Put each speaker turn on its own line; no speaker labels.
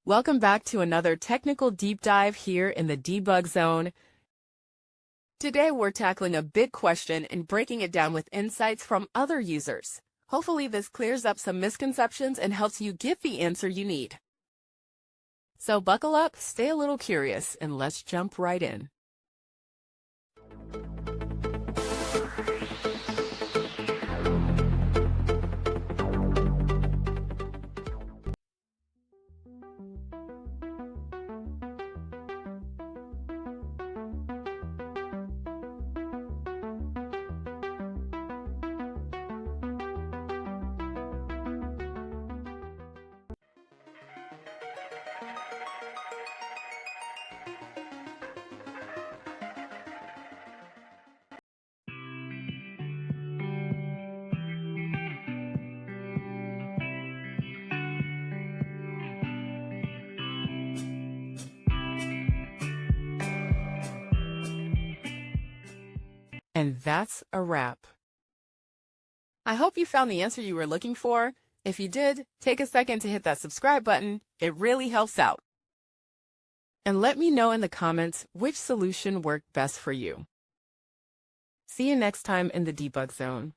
Welcome back to another technical deep dive here in the debug zone. Today we're tackling a big question and breaking it down with insights from other users. Hopefully this clears up some misconceptions and helps you get the answer you need. So buckle up, stay a little curious, and let's jump right in. And that's a wrap. I hope you found the answer you were looking for. If you did, take a second to hit that subscribe button. It really helps out. And let me know in the comments which solution worked best for you. See you next time in the debug zone.